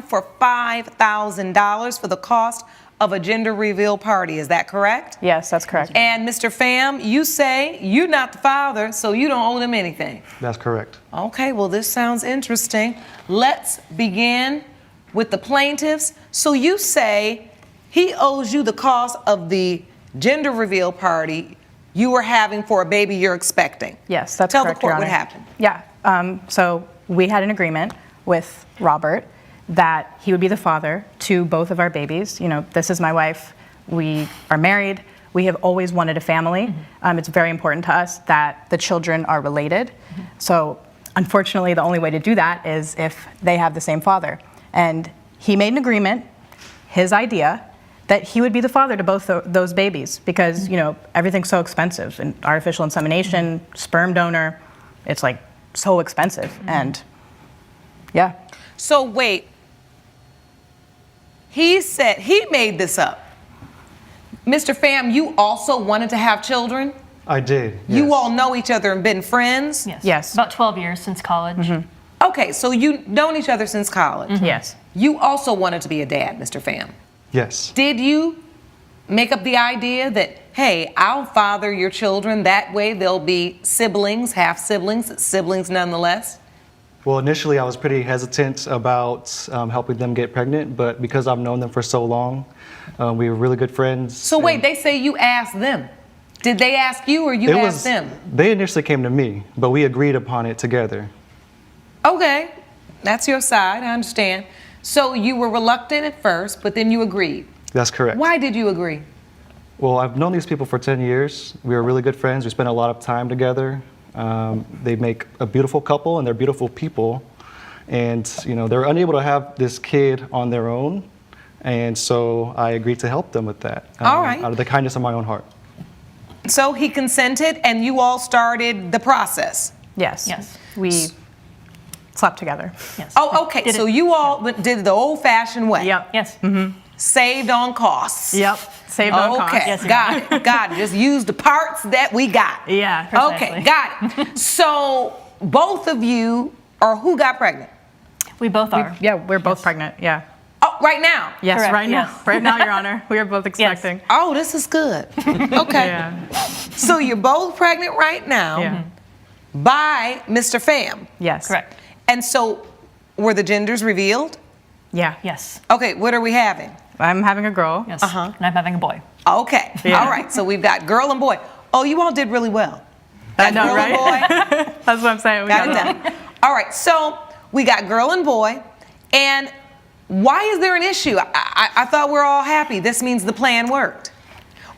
Pham for $5,000 for the cost of a gender reveal party. Is that correct? Yes, that's correct. And Mr. Pham, you say you're not the father, so you don't owe them anything. That's correct. Okay, well, this sounds interesting. Let's begin with the plaintiffs. So you say he owes you the cost of the gender reveal party you were having for a baby you're expecting. Yes, that's Tell correct, the court Your what Honor. happened. Yeah, so we had an agreement with Robert that he would be the father to both of our babies. You know, this is my wife. We are married. We have always wanted a family. It's very important to us that the children are related. So unfortunately, the only way to do that is if they have the same father. And he made an agreement, his idea, that he would be the father to both those babies because, you know, everything's so expensive. And artificial insemination, sperm donor, it's like so expensive. And yeah. So wait, he said he made this up. Mr. Pham, you also wanted to have children? I did. Yes. You all know each other and been friends? Yes. Yes. About 12 years since college. Okay, so you've known each other since college. Yes. You also wanted to be a dad, Mr. Pham. Yes. Did you make up the idea that, hey, I'll father your children, that way they'll be siblings, half siblings, siblings nonetheless? Well, initially I was pretty hesitant about helping them get pregnant, but because I've known them for so long, we were really good friends. So wait, they say you asked them. Did they ask you or you asked them? They initially came to me, but we agreed upon it together. Okay, that's your side, I understand. So you were reluctant at first, but then you agreed. That's correct. Why did you agree? Well, I've known these people for 10 years. We were really good friends. We spent a lot of time together. They make a beautiful couple and they're beautiful people. And, you know, they're unable to have this kid on their own. And so I agreed to help them with that. All right. Out of the kindness of my own heart. So he consented and you all started the process. Yes. Yes. We slept together. Yes. Oh, okay, so you all did it the old-fashioned way. Yep. Yes. Saved on costs. Yep. Saved on costs. Okay, Yes, got it, got it. Just use the parts that we got. Yeah. Okay, got it. So both of you, or who got pregnant? We both are. Yeah, we're both pregnant. Yeah. Oh, right now? Yes, Correct, right now. yes. Right now, Your Honor. We are both expecting. Oh, this is good. Okay. Yeah. So you're both pregnant right now Yeah. by Mr. Pham. Yes. Correct. And so were the genders revealed? Yeah. Yes. Okay, what are we having? I'm having a girl. Yes. And I'm having a boy. Okay, Yeah. all right, so we've got girl and boy. Oh, you all did really well. I Got know, girl right? and boy. That's what I'm saying. We Got it got done. All right, so we got girl and boy, and why is there an issue? I thought we're all happy. This means the plan worked.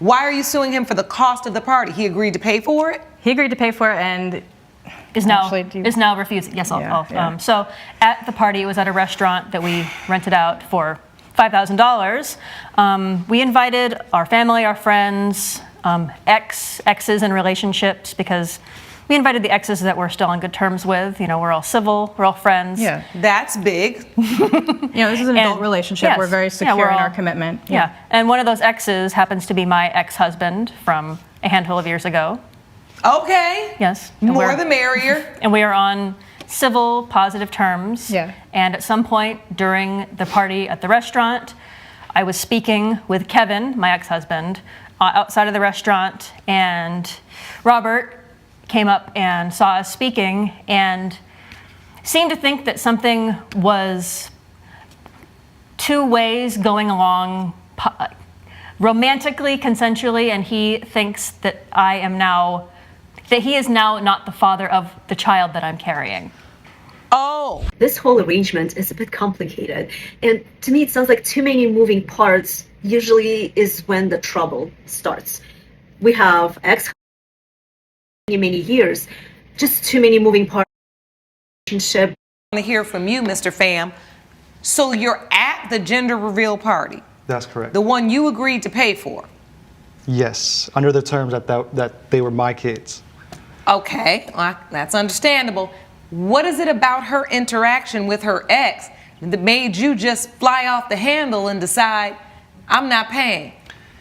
Why are you suing him for the cost of the party? He agreed to pay for it? He agreed to pay for it, and Is now Actually, do you- is now refusing. Yes, Yeah, yeah. So at the party, it was at a restaurant that we rented out for $5,000. We invited our family, our friends, exes in relationships, because we invited the exes that we're still on good terms with. You know, we're all civil, we're all friends. yeah. That's big. You know, this is an adult relationship. yes, We're very secure we're in all- our commitment. Yeah. And one of those exes happens to be my ex-husband from a handful of years ago. Okay. Yes. And More we're- the merrier. And we are on civil, positive terms. Yeah. And at some point during the party at the restaurant, I was speaking with Kevin, my ex-husband, outside of the restaurant, and Robert came up and saw us speaking and seemed to think that something was two ways going along romantically, consensually, and he thinks that he is now not the father of the child that I'm carrying. Oh, This whole arrangement is a bit complicated, and to me it sounds like too many moving parts usually is when the trouble starts. We have many years, just too many moving parts. Relationship. I want to hear from you, Mr. Pham. So you're at the gender reveal party, That's correct. the one you agreed to pay for. Yes, under the terms that they were my kids. Okay, well, that's understandable. What is it about her interaction with her ex that made you just fly off the handle and decide, I'm not paying?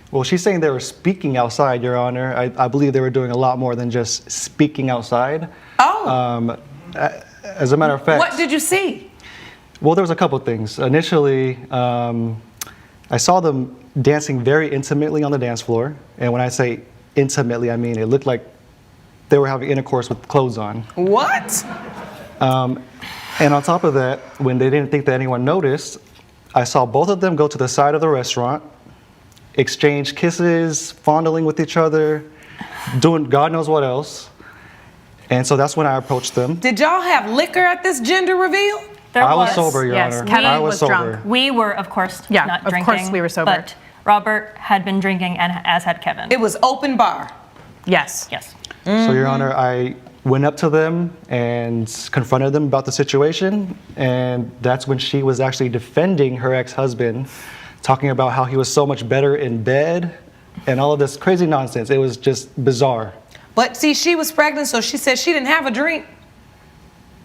Well, she's saying they were speaking outside, Your Honor. I believe they were doing a lot more than just speaking outside. Oh, As a matter of fact, what did you see? Well, there was a couple things. Initially, I saw them dancing very intimately on the dance floor. And when I say intimately, I mean it looked like they were having intercourse with clothes on. What? And on top of that, when they didn't think that anyone noticed, I saw both of them go to the side of the restaurant, exchange kisses, fondling with each other, doing God knows what else. And so that's when I approached them. Did y'all have liquor at this gender reveal? There I was sober, Your Yes, Honor. Kevin I was sober. drunk. We were, of course, Yeah, not of drinking. course we were sober. But Robert had been drinking, and as had Kevin. It was open bar. Yes. Yes. So, Your Honor, I went up to them and confronted them about the situation. And that's when she was actually defending her ex-husband, talking about how he was so much better in bed and all of this crazy nonsense. It was just bizarre. But see, she was pregnant, so she said she didn't have a drink.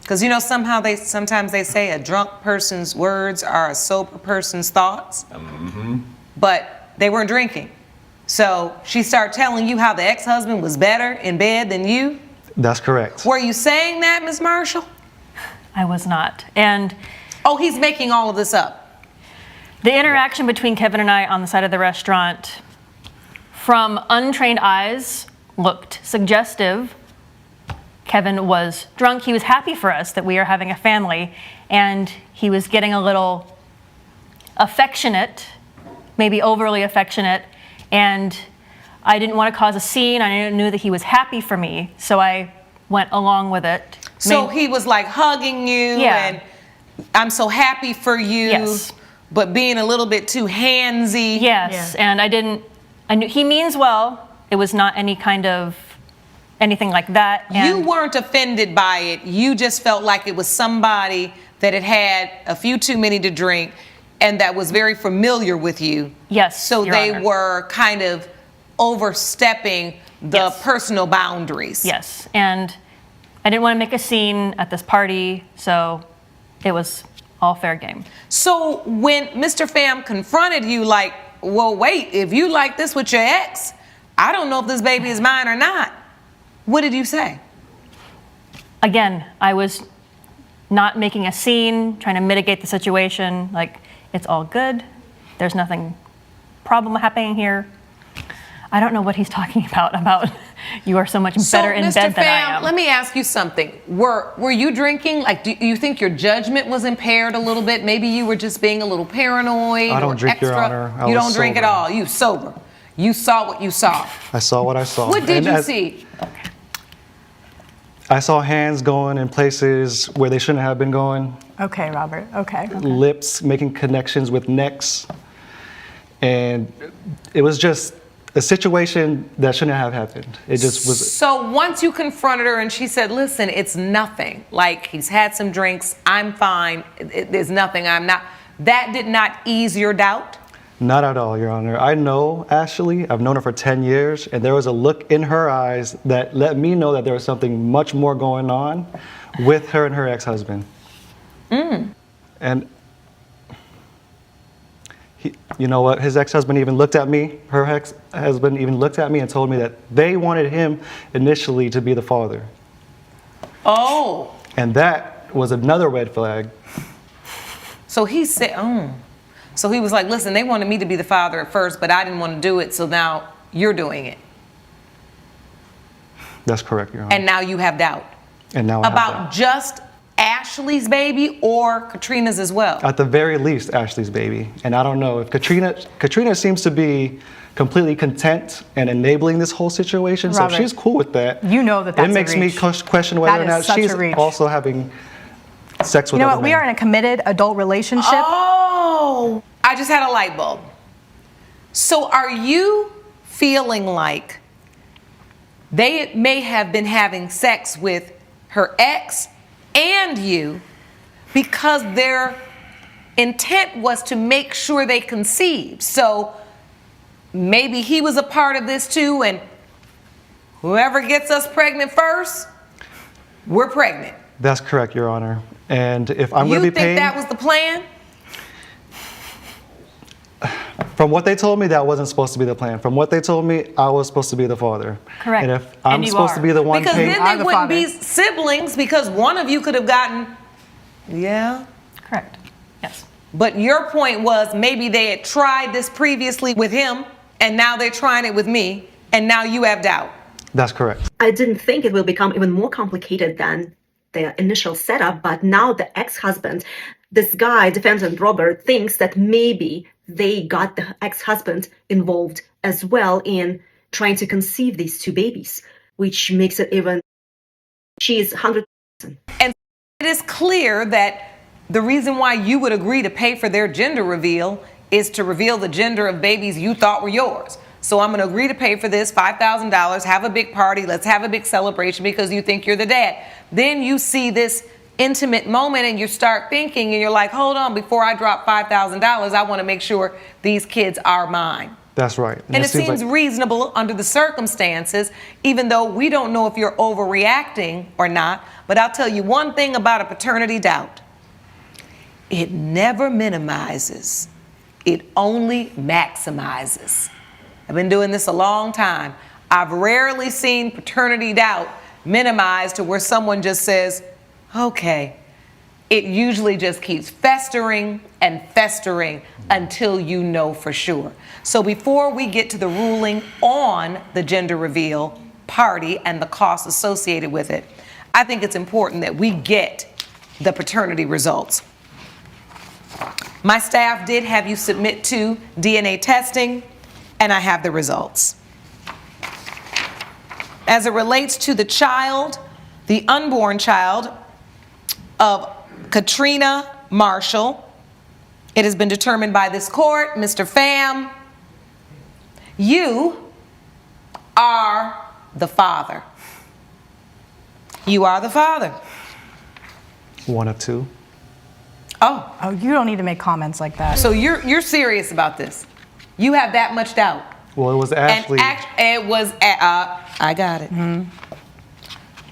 Because you know, sometimes they say a drunk person's words are a sober person's thoughts. But they weren't drinking. So she started telling you how the ex-husband was better in bed than you. That's correct. Were you saying that, Ms. Marshall? I was not. And Oh, he's making all of this up. the interaction between Kevin and I on the side of the restaurant, from untrained eyes, looked suggestive. Kevin was drunk. He was happy for us that we are having a family, and he was getting a little affectionate, maybe overly affectionate, and I didn't want to cause a scene. I knew that he was happy for me, so I went along with it. So he was like hugging you Yeah. and I'm so happy for you, Yes. but being a little bit too handsy. Yes, and I knew he means well. It was not any kind of anything like that. You And weren't offended by it. You just felt like it was somebody that had had a few too many to drink and that was very familiar with you. Yes, So Your they Honor. were kind of overstepping the Yes. personal boundaries. Yes, and I didn't want to make a scene at this party, so it was all fair game. So when Mr. Pham confronted you like, well, wait, if you like this with your ex, I don't know if this baby is mine or not. What did you say? Again, I was not making a scene, trying to mitigate the situation. Like, it's all good. There's nothing problem happening here. I don't know what he's talking about you are so much better in Mr. bed than I Pham, am. let me ask you something. Were you drinking? Like, do you think your judgment was impaired a little bit? Maybe you were just being a little paranoid. I don't or drink, Your extra? Honor. I You was don't drink at sober. all. You sober. You saw what you saw. I saw what I saw. What did And you as- see? I saw hands going in places where they shouldn't have been going, Okay, Robert. Okay. lips making connections with necks. And it was just a situation that shouldn't have happened. It just was. So once you confronted her and she said, listen, it's nothing. Like, he's had some drinks. I'm fine. There's nothing. I'm not. That did not ease your doubt? Not at all, Your Honor. I know Ashley. I've known her for 10 years, and there was a look in her eyes that let me know that there was something much more going on with her and her ex-husband. And you know what? His ex-husband even looked at me. Her ex-husband even looked at me and told me that they wanted him initially to be the father. Oh. And that was another red flag. So he said, oh. So he was like, listen, they wanted me to be the father at first, but I didn't want to do it, so now you're doing it. That's correct, Your Honor. And now you have doubt. And now I have About that. just Ashley's baby or Katrina's as well? At the very least, Ashley's baby. And I don't know if Katrina seems to be completely content and enabling this whole situation. Robert, so if she's cool with that. you know that that's it a makes me reach. question whether That or is not such a she's reach. also having sex with You know other what? We men. are in a committed adult relationship. Oh, I just had a light bulb. So are you feeling like they may have been having sex with her ex and you because their intent was to make sure they conceived? So maybe he was a part of this too, and whoever gets us pregnant first, we're pregnant. That's correct, Your Honor. And if I'm You going to be think paying, that was the plan? from what they told me, that wasn't supposed to be the plan. From what they told me, I was supposed to be the father. Correct. And if I'm And you supposed are. to be the one Because paying, then I'm they the wouldn't be father. siblings because one of you could have gotten, yeah. Correct. Yes. But your point was maybe they had tried this previously with him, and now they're trying it with me, and now you have doubt. That's correct. I didn't think it will become even more complicated than the initial setup, but now the ex-husband, this guy, defendant Robert, thinks that maybe they got the ex-husband involved as well in trying to conceive these two babies, which makes it even, she is 100%. And it is clear that the reason why you would agree to pay for their gender reveal is to reveal the gender of babies you thought were yours. So I'm going to agree to pay for this $5,000, have a big party, let's have a big celebration because you think you're the dad. Then you see this intimate moment and you start thinking and you're like, hold on, before I drop $5,000, I want to make sure these kids are mine. That's right. And it seems reasonable under the circumstances, even though we don't know if you're overreacting or not. But I'll tell you one thing about a paternity doubt. It never minimizes. It only maximizes. I've been doing this a long time. I've rarely seen paternity doubt minimized to where someone just says, okay. It usually just keeps festering and festering until you know for sure. So before we get to the ruling on the gender reveal party and the costs associated with it, I think it's important that we get the paternity results. My staff did have you submit to DNA testing, and I have the results. As it relates to the child, the unborn child of Katrina Marshall, it has been determined by this court, Mr. Pham, you are the father. You are the father. One of two. Oh, Oh, you don't need to make comments like that. so you're serious about this? You have that much doubt? Well, it was Ashley. It was, I got it.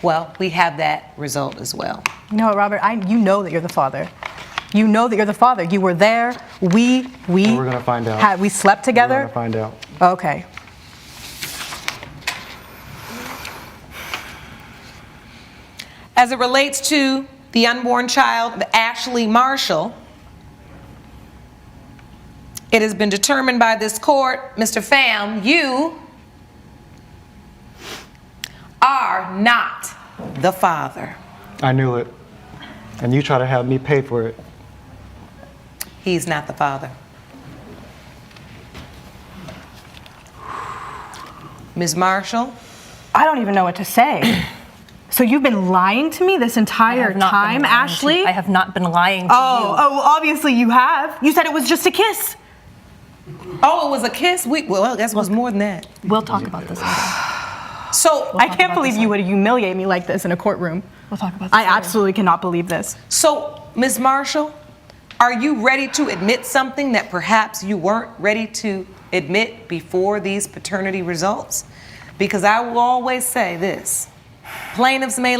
Well, we have that result as well. You know what, Robert? You know that you're the father. You know that you're the father. You were there. We're gonna find out. We slept We're together. gonna find out. Okay. As it relates to the unborn child of Ashley Marshall, it has been determined by this court, Mr. Pham, you are not the father. I knew it. And you try to have me pay for it. He's not the father. Ms. Marshall? I don't even know what to say. So you've been lying to me this entire time, Ashley? I have not been lying to you. Oh, obviously you have. You said it was just a kiss. Oh, it was a kiss? Well, I guess it was more than that. We'll talk about this later. So, I can't believe you would humiliate me like this in a courtroom. We'll talk about this I later. absolutely cannot believe this. so, Ms. Marshall, are you ready to admit something that perhaps you weren't ready to admit before these paternity results? Because I will always say this, plaintiffs may